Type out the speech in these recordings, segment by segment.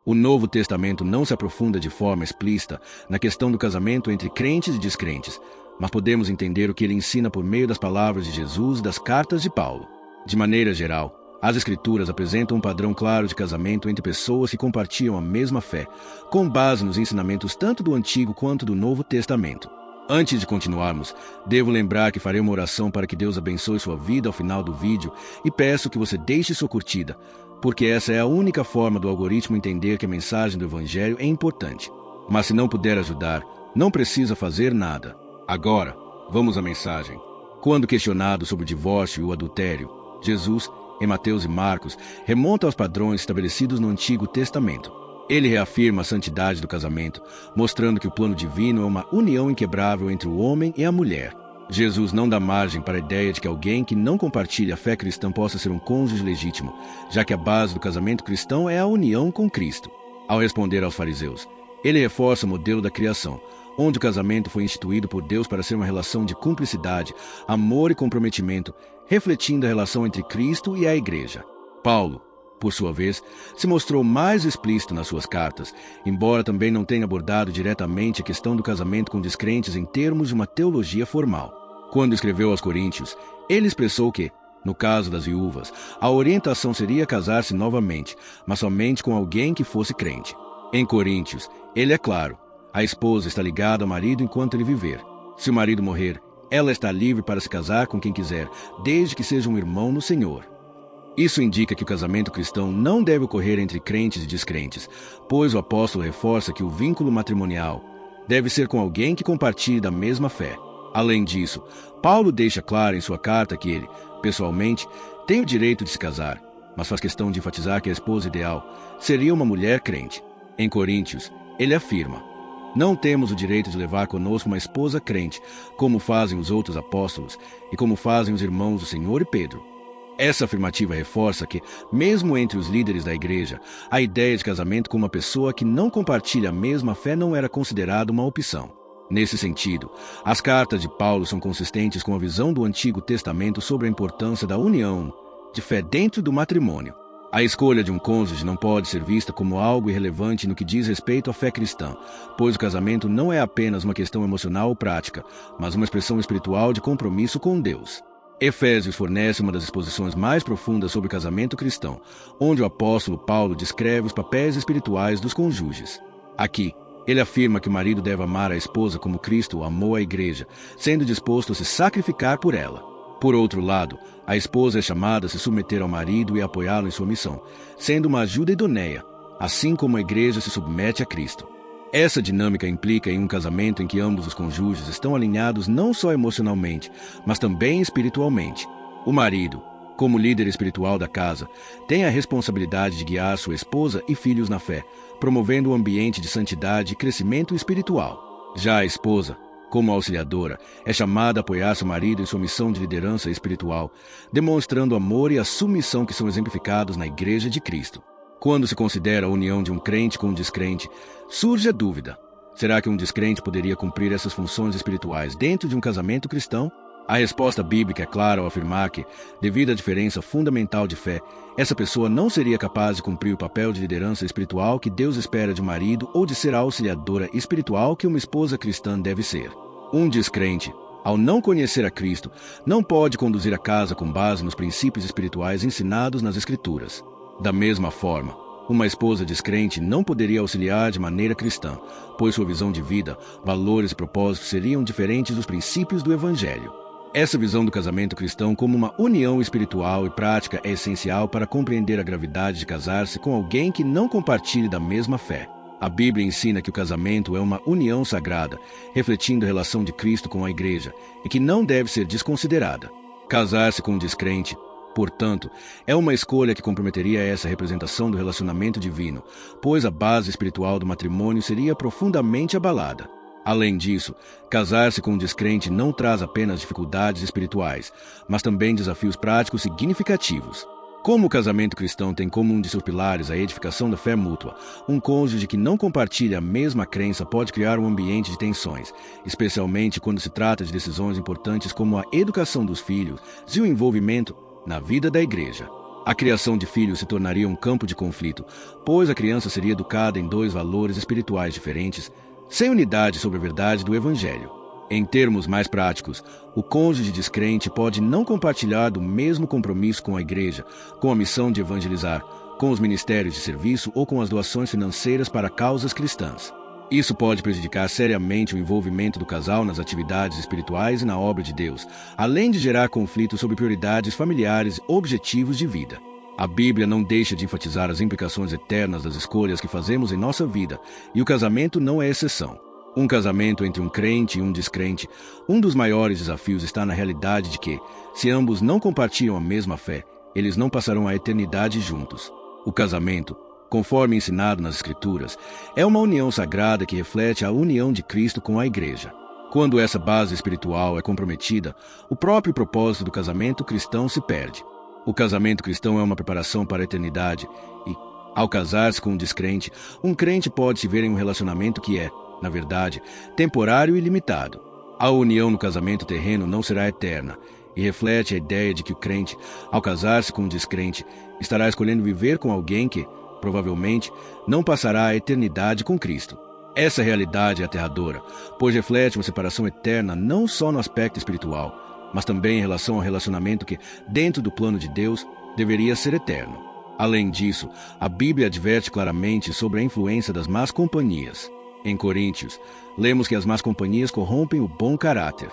O Novo Testamento não se aprofunda de forma explícita na questão do casamento entre crentes e descrentes, mas podemos entender o que ele ensina por meio das palavras de Jesus e das cartas de Paulo. De maneira geral, as Escrituras apresentam um padrão claro de casamento entre pessoas que compartilham a mesma fé, com base nos ensinamentos tanto do Antigo quanto do Novo Testamento. Antes de continuarmos, devo lembrar que farei uma oração para que Deus abençoe sua vida ao final do vídeo e peço que você deixe sua curtida, porque essa é a única forma do algoritmo entender que a mensagem do Evangelho é importante. Mas se não puder ajudar, não precisa fazer nada. Agora, vamos à mensagem. Quando questionado sobre o divórcio e o adultério, Jesus, em Mateus e Marcos, remonta aos padrões estabelecidos no Antigo Testamento. Ele reafirma a santidade do casamento, mostrando que o plano divino é uma união inquebrável entre o homem e a mulher. Jesus não dá margem para a ideia de que alguém que não compartilha a fé cristã possa ser um cônjuge legítimo, já que a base do casamento cristão é a união com Cristo. Ao responder aos fariseus, ele reforça o modelo da criação, onde o casamento foi instituído por Deus para ser uma relação de cumplicidade, amor e comprometimento, refletindo a relação entre Cristo e a Igreja. Paulo, por sua vez, se mostrou mais explícito nas suas cartas, embora também não tenha abordado diretamente a questão do casamento com descrentes em termos de uma teologia formal. Quando escreveu aos Coríntios, ele expressou que, no caso das viúvas, a orientação seria casar-se novamente, mas somente com alguém que fosse crente. Em Coríntios, ele é claro, a esposa está ligada ao marido enquanto ele viver. Se o marido morrer, ela está livre para se casar com quem quiser, desde que seja um irmão no Senhor. Isso indica que o casamento cristão não deve ocorrer entre crentes e descrentes, pois o apóstolo reforça que o vínculo matrimonial deve ser com alguém que compartilhe da mesma fé. Além disso, Paulo deixa claro em sua carta que ele, pessoalmente, tem o direito de se casar, mas faz questão de enfatizar que a esposa ideal seria uma mulher crente. Em Coríntios, ele afirma: não temos o direito de levar conosco uma esposa crente, como fazem os outros apóstolos e como fazem os irmãos do Senhor e Pedro. Essa afirmativa reforça que, mesmo entre os líderes da igreja, a ideia de casamento com uma pessoa que não compartilha a mesma fé não era considerada uma opção. Nesse sentido, as cartas de Paulo são consistentes com a visão do Antigo Testamento sobre a importância da união de fé dentro do matrimônio. A escolha de um cônjuge não pode ser vista como algo irrelevante no que diz respeito à fé cristã, pois o casamento não é apenas uma questão emocional ou prática, mas uma expressão espiritual de compromisso com Deus. Efésios fornece uma das exposições mais profundas sobre o casamento cristão, onde o apóstolo Paulo descreve os papéis espirituais dos cônjuges. Aqui, ele afirma que o marido deve amar a esposa como Cristo amou a igreja, sendo disposto a se sacrificar por ela. Por outro lado, a esposa é chamada a se submeter ao marido e a apoiá-lo em sua missão, sendo uma ajuda idoneia, assim como a igreja se submete a Cristo. Essa dinâmica implica em um casamento em que ambos os cônjuges estão alinhados não só emocionalmente, mas também espiritualmente. O marido, como líder espiritual da casa, tem a responsabilidade de guiar sua esposa e filhos na fé, promovendo um ambiente de santidade e crescimento espiritual. Já a esposa, como auxiliadora, é chamada a apoiar seu marido em sua missão de liderança espiritual, demonstrando o amor e a submissão que são exemplificados na Igreja de Cristo. Quando se considera a união de um crente com um descrente, surge a dúvida: será que um descrente poderia cumprir essas funções espirituais dentro de um casamento cristão? A resposta bíblica é clara ao afirmar que, devido à diferença fundamental de fé, essa pessoa não seria capaz de cumprir o papel de liderança espiritual que Deus espera de um marido ou de ser a auxiliadora espiritual que uma esposa cristã deve ser. Um descrente, ao não conhecer a Cristo, não pode conduzir a casa com base nos princípios espirituais ensinados nas Escrituras. Da mesma forma, uma esposa descrente não poderia auxiliar de maneira cristã, pois sua visão de vida, valores e propósitos seriam diferentes dos princípios do Evangelho. Essa visão do casamento cristão como uma união espiritual e prática é essencial para compreender a gravidade de casar-se com alguém que não compartilhe da mesma fé. A Bíblia ensina que o casamento é uma união sagrada, refletindo a relação de Cristo com a Igreja, e que não deve ser desconsiderada. Casar-se com um descrente, portanto, é uma escolha que comprometeria essa representação do relacionamento divino, pois a base espiritual do matrimônio seria profundamente abalada. Além disso, casar-se com um descrente não traz apenas dificuldades espirituais, mas também desafios práticos significativos. Como o casamento cristão tem como um de seus pilares a edificação da fé mútua, um cônjuge que não compartilha a mesma crença pode criar um ambiente de tensões, especialmente quando se trata de decisões importantes como a educação dos filhos e o envolvimento na vida da igreja. A criação de filhos se tornaria um campo de conflito, pois a criança seria educada em dois valores espirituais diferentes, sem unidade sobre a verdade do Evangelho. Em termos mais práticos, o cônjuge descrente pode não compartilhar do mesmo compromisso com a igreja, com a missão de evangelizar, com os ministérios de serviço ou com as doações financeiras para causas cristãs. Isso pode prejudicar seriamente o envolvimento do casal nas atividades espirituais e na obra de Deus, além de gerar conflitos sobre prioridades familiares e objetivos de vida. A Bíblia não deixa de enfatizar as implicações eternas das escolhas que fazemos em nossa vida, e o casamento não é exceção. Um casamento entre um crente e um descrente, um dos maiores desafios está na realidade de que, se ambos não compartilham a mesma fé, eles não passarão a eternidade juntos. O casamento, conforme ensinado nas Escrituras, é uma união sagrada que reflete a união de Cristo com a Igreja. Quando essa base espiritual é comprometida, o próprio propósito do casamento cristão se perde. O casamento cristão é uma preparação para a eternidade e, ao casar-se com um descrente, um crente pode se ver em um relacionamento que é, na verdade, temporário e limitado. A união no casamento terreno não será eterna e reflete a ideia de que o crente, ao casar-se com um descrente, estará escolhendo viver com alguém que, provavelmente, não passará a eternidade com Cristo. Essa realidade é aterradora, pois reflete uma separação eterna não só no aspecto espiritual, mas também em relação ao relacionamento que, dentro do plano de Deus, deveria ser eterno. Além disso, a Bíblia adverte claramente sobre a influência das más companhias. Em Coríntios, lemos que as más companhias corrompem o bom caráter.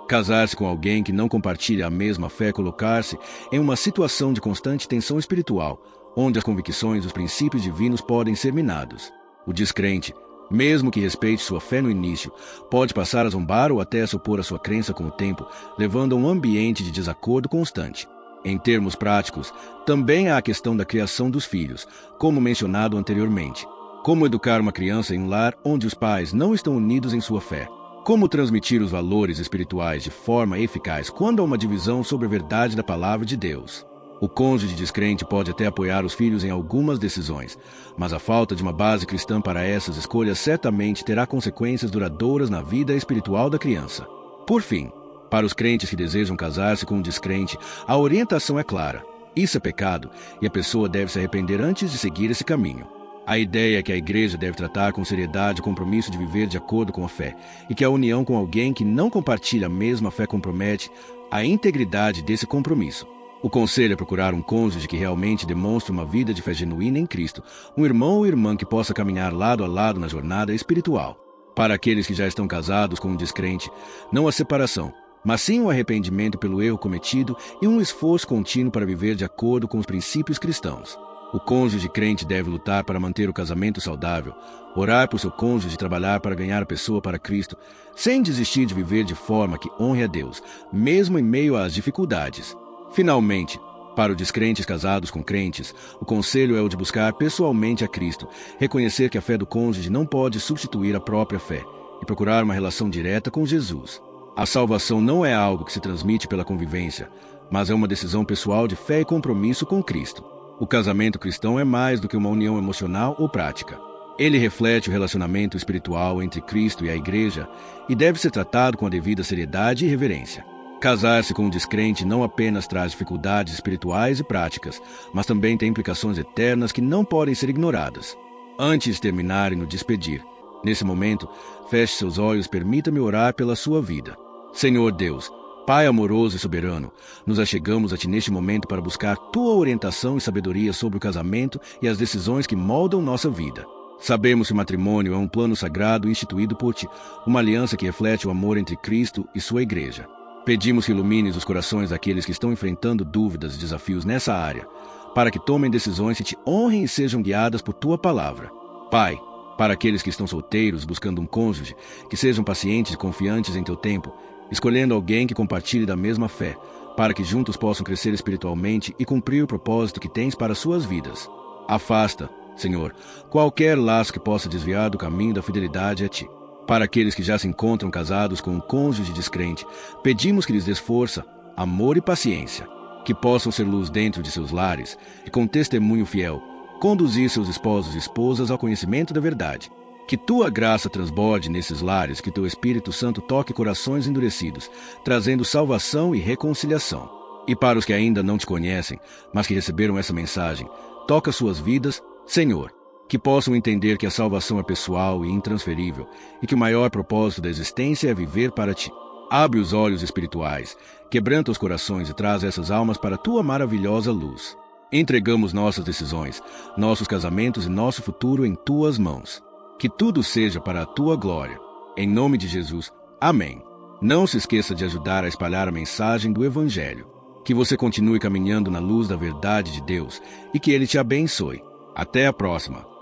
Casar-se com alguém que não compartilha a mesma fé é colocar-se em uma situação de constante tensão espiritual, onde as convicções e os princípios divinos podem ser minados. O descrente, mesmo que respeite sua fé no início, pode passar a zombar ou até a se opor à sua crença com o tempo, levando a um ambiente de desacordo constante. Em termos práticos, também há a questão da criação dos filhos, como mencionado anteriormente. Como educar uma criança em um lar onde os pais não estão unidos em sua fé? Como transmitir os valores espirituais de forma eficaz quando há uma divisão sobre a verdade da palavra de Deus? O cônjuge descrente pode até apoiar os filhos em algumas decisões, mas a falta de uma base cristã para essas escolhas certamente terá consequências duradouras na vida espiritual da criança. Por fim, para os crentes que desejam casar-se com um descrente, a orientação é clara. Isso é pecado e a pessoa deve se arrepender antes de seguir esse caminho. A ideia é que a igreja deve tratar com seriedade o compromisso de viver de acordo com a fé e que a união com alguém que não compartilha a mesma fé compromete a integridade desse compromisso. O conselho é procurar um cônjuge que realmente demonstre uma vida de fé genuína em Cristo, um irmão ou irmã que possa caminhar lado a lado na jornada espiritual. Para aqueles que já estão casados com um descrente, não a separação, mas sim o arrependimento pelo erro cometido e um esforço contínuo para viver de acordo com os princípios cristãos. O cônjuge crente deve lutar para manter o casamento saudável, orar por seu cônjuge e trabalhar para ganhar a pessoa para Cristo, sem desistir de viver de forma que honre a Deus, mesmo em meio às dificuldades. Finalmente, para os descrentes casados com crentes, o conselho é o de buscar pessoalmente a Cristo, reconhecer que a fé do cônjuge não pode substituir a própria fé e procurar uma relação direta com Jesus. A salvação não é algo que se transmite pela convivência, mas é uma decisão pessoal de fé e compromisso com Cristo. O casamento cristão é mais do que uma união emocional ou prática. Ele reflete o relacionamento espiritual entre Cristo e a Igreja e deve ser tratado com a devida seriedade e reverência. Casar-se com um descrente não apenas traz dificuldades espirituais e práticas, mas também tem implicações eternas que não podem ser ignoradas. Antes de terminar e nos despedir, nesse momento, feche seus olhos e permita-me orar pela sua vida. Senhor Deus, Pai amoroso e soberano, nos achegamos a Ti neste momento para buscar Tua orientação e sabedoria sobre o casamento e as decisões que moldam nossa vida. Sabemos que o matrimônio é um plano sagrado instituído por Ti, uma aliança que reflete o amor entre Cristo e Sua Igreja. Pedimos que ilumines os corações daqueles que estão enfrentando dúvidas e desafios nessa área, para que tomem decisões que Te honrem e sejam guiadas por Tua palavra. Pai, para aqueles que estão solteiros buscando um cônjuge, que sejam pacientes e confiantes em Teu tempo, escolhendo alguém que compartilhe da mesma fé, para que juntos possam crescer espiritualmente e cumprir o propósito que Tens para suas vidas. Afasta, Senhor, qualquer laço que possa desviar do caminho da fidelidade a Ti. Para aqueles que já se encontram casados com um cônjuge descrente, pedimos que lhes dês força, amor e paciência, que possam ser luz dentro de seus lares e, com testemunho fiel, conduzir seus esposos e esposas ao conhecimento da verdade. Que Tua graça transborde nesses lares, que Teu Espírito Santo toque corações endurecidos, trazendo salvação e reconciliação. E para os que ainda não te conhecem, mas que receberam essa mensagem, toca suas vidas, Senhor, que possam entender que a salvação é pessoal e intransferível e que o maior propósito da existência é viver para ti. Abre os olhos espirituais, quebranta os corações e traz essas almas para a tua maravilhosa luz. Entregamos nossas decisões, nossos casamentos e nosso futuro em tuas mãos. Que tudo seja para a tua glória. Em nome de Jesus. Amém. Não se esqueça de ajudar a espalhar a mensagem do Evangelho. Que você continue caminhando na luz da verdade de Deus e que Ele te abençoe. Até a próxima.